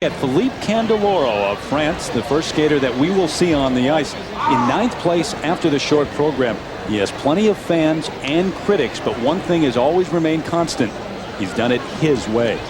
At Philippe Candeloro of France, the first skater that we will see on the ice. In 9th place after the short program. He has plenty of fans and critics, but one thing has always remained constant. He's done it his way.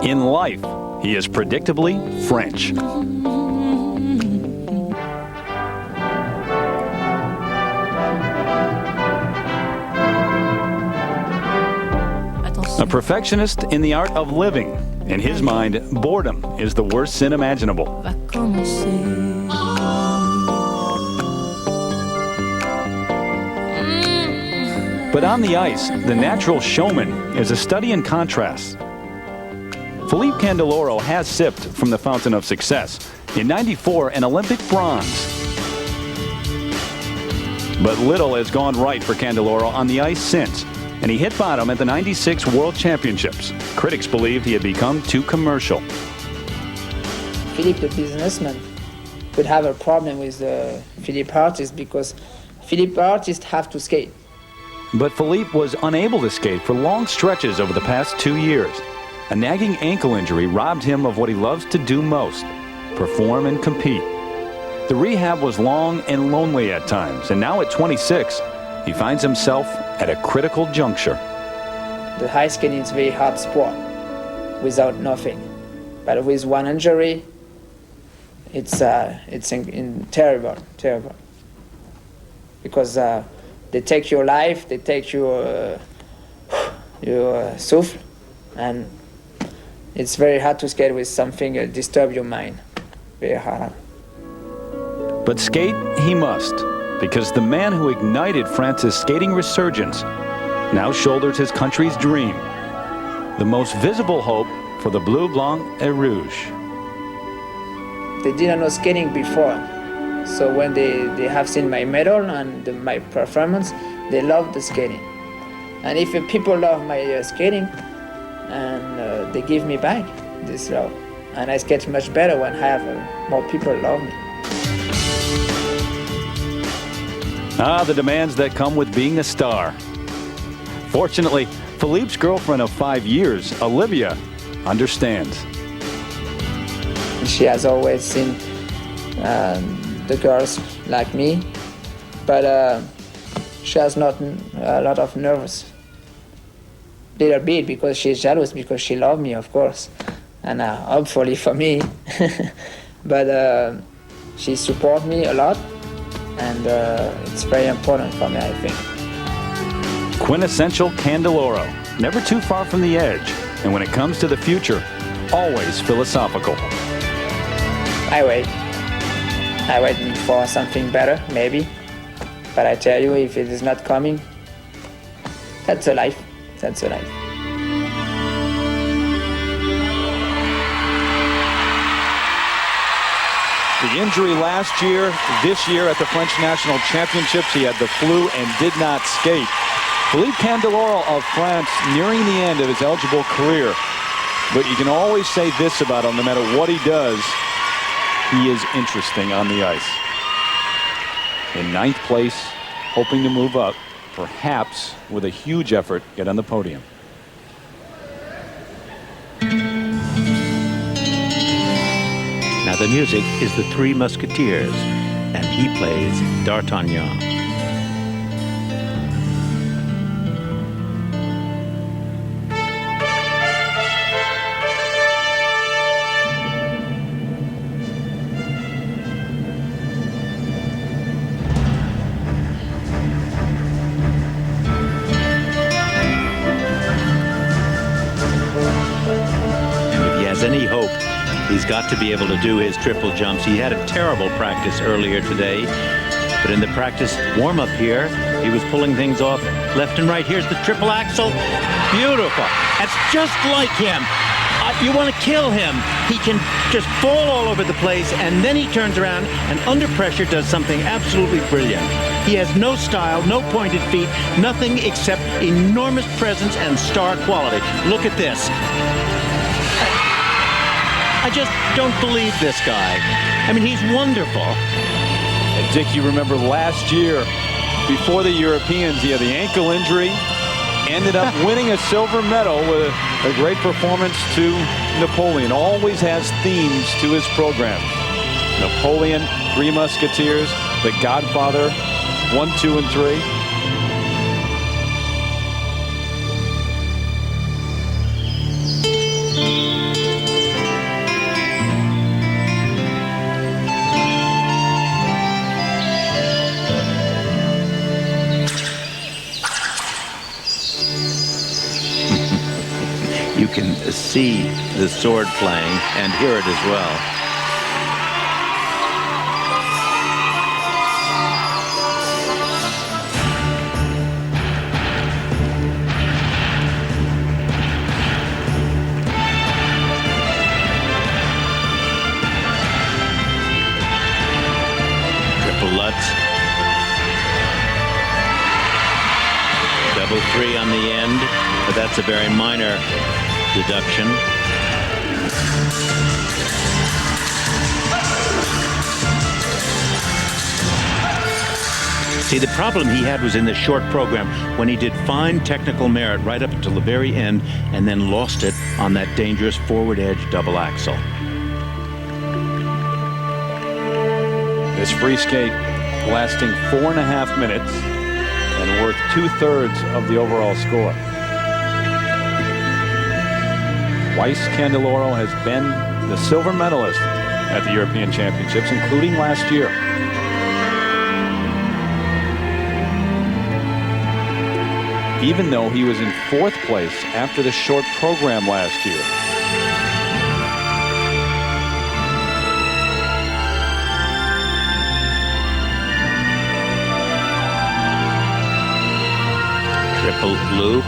In life, he is predictably French. A perfectionist in the art of living. In his mind, boredom is the worst sin imaginable. But on the ice, the natural showman is a study in contrast. Philippe Candeloro has sipped from the fountain of success. In '94, an Olympic bronze. But little has gone right for Candeloro on the ice since. And he hit bottom at the '96 World Championships. Critics believed he had become too commercial. Philippe, the businessman, could have a problem with the Philippe artist because Philippe artists have to skate. But Philippe was unable to skate for long stretches over the past 2 years. A nagging ankle injury robbed him of what he loves to do most, perform and compete. The rehab was long and lonely at times, and now at 26, he finds himself at a critical juncture. The ice skating is a very hard sport without nothing. But with one injury, it's terrible. Because they take your life, they take your souffle, and it's very hard to skate with something that disturbs your mind. Very hard. But skate he must, because the man who ignited France's skating resurgence now shoulders his country's dream, the most visible hope for the Bleu, Blanc et Rouge. They didn't know skating before, so when they have seen my medal and my performance, they love the skating. And if people love my skating, and they give me back this love, and I skate much better when I have more people love me. The demands that come with being a star. Fortunately, Philippe's girlfriend of 5 years, Olivia, understands. She has always seen the girls like me, but she has not a lot of nervous. Little bit because she's jealous because she loves me, of course, and hopefully for me. But she supports me a lot. And it's very important for me, I think. Quintessential Candeloro, never too far from the edge. And when it comes to the future, always philosophical. I wait for something better, maybe. But I tell you, if it is not coming, that's a life. That's a life. The injury last year, this year at the French National Championships, he had the flu and did not skate. Philippe Candeloro of France nearing the end of his eligible career. But you can always say this about him, no matter what he does, he is interesting on the ice. In 9th place, hoping to move up, perhaps with a huge effort, get on the podium. Now the music is the Three Musketeers, and he plays D'Artagnan. And if he has any hope, he's got to be able to do his triple jumps. He had a terrible practice earlier today, but in the practice warm-up here, he was pulling things off left and right. Here's the triple axel. Beautiful. That's just like him. You want to kill him. He can just fall all over the place, and then he turns around and under pressure does something absolutely brilliant. He has no style, no pointed feet, nothing except enormous presence and star quality. Look at this. I just don't believe this guy. I mean, he's wonderful. And Dick, you remember last year, before the Europeans, he had the ankle injury. ended up winning a silver medal with a great performance to Napoleon. Always has themes to his program. Napoleon, Three Musketeers, The Godfather, 1, 2, and 3. You can see the sword playing and hear it as well. Triple Lutz. Double 3 on the end, but that's a very minor deduction. See, the problem he had was in the short program when he did fine technical merit right up until the very end and then lost it on that dangerous forward edge double axel. This free skate lasting 4.5 minutes and worth 2/3 of the overall score. Twice Candeloro has been the silver medalist at the European Championships, including last year. Even though he was in 4th place after the short program last year. Triple loop.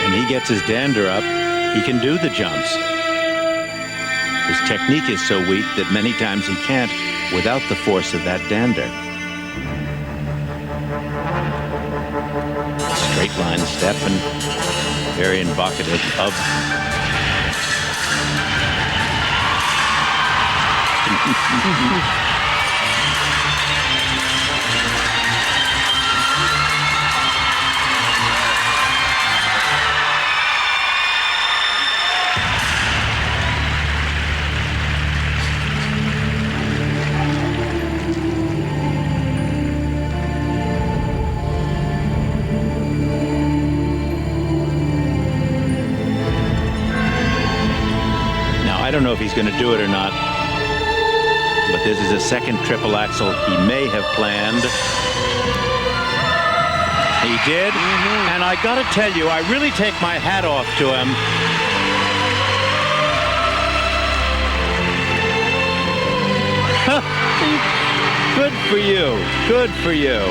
And he gets his dander up, he can do the jumps. His technique is so weak that many times he can't without the force of that dander. Straight line step and very evocative of I don't know if he's going to do it or not, but this is a second triple axel he may have planned. He did, and I got to tell you, I really take my hat off to him. Good for you. Good for you.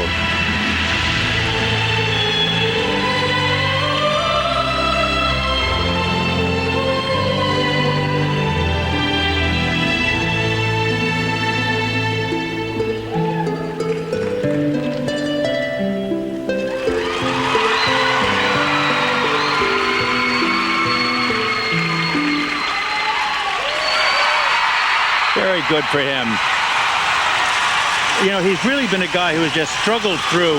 Very good for him. You know, he's really been a guy who has just struggled through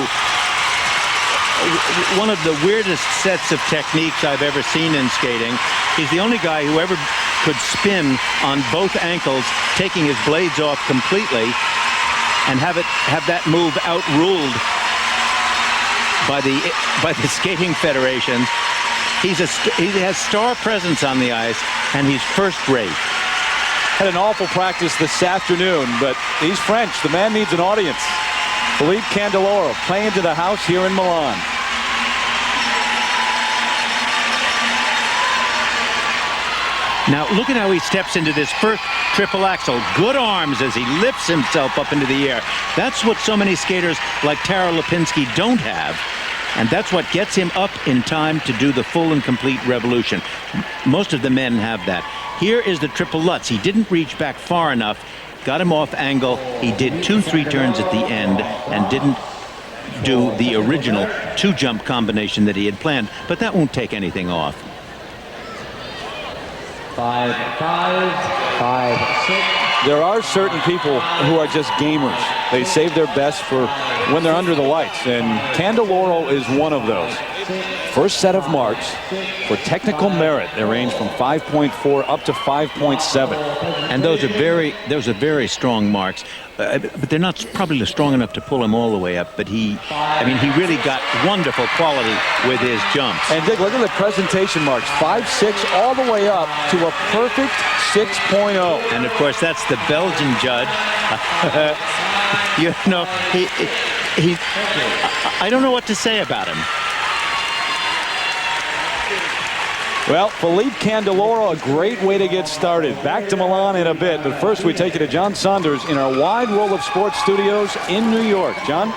one of the weirdest sets of techniques I've ever seen in skating. He's the only guy who ever could spin on both ankles, taking his blades off completely, and have that move outruled by the skating federations. He has star presence on the ice, and he's first rate. Had an awful practice this afternoon, but he's French. The man needs an audience. Philippe Candeloro playing to the house here in Milan. Now look at how he steps into this first triple axel. Good arms as he lifts himself up into the air. That's what so many skaters like Taro Lipinski don't have. And that's what gets him up in time to do the full and complete revolution. Most of the men have that. Here is the triple Lutz. He didn't reach back far enough, got him off angle. He did 2-3 turns at the end and didn't do the original 2-jump combination that he had planned, but that won't take anything off. 5-5, 5-6. there are certain people who are just gamers. They save their best for when they're under the lights, and Candeloro is one of those. First set of marks for technical merit. They range from 5.4 up to 5.7. And those are very strong marks. But they're not probably strong enough to pull him all the way up. But he really got wonderful quality with his jumps. And Dick, look at the presentation marks. 5.6 all the way up to a perfect 6.0. And of course, that's the Belgian judge. You know, I don't know what to say about him. Well, Philippe Candeloro, a great way to get started. Back to Milan in a bit, but first we take you to John Saunders in our Wide World of Sports studios in New York. John?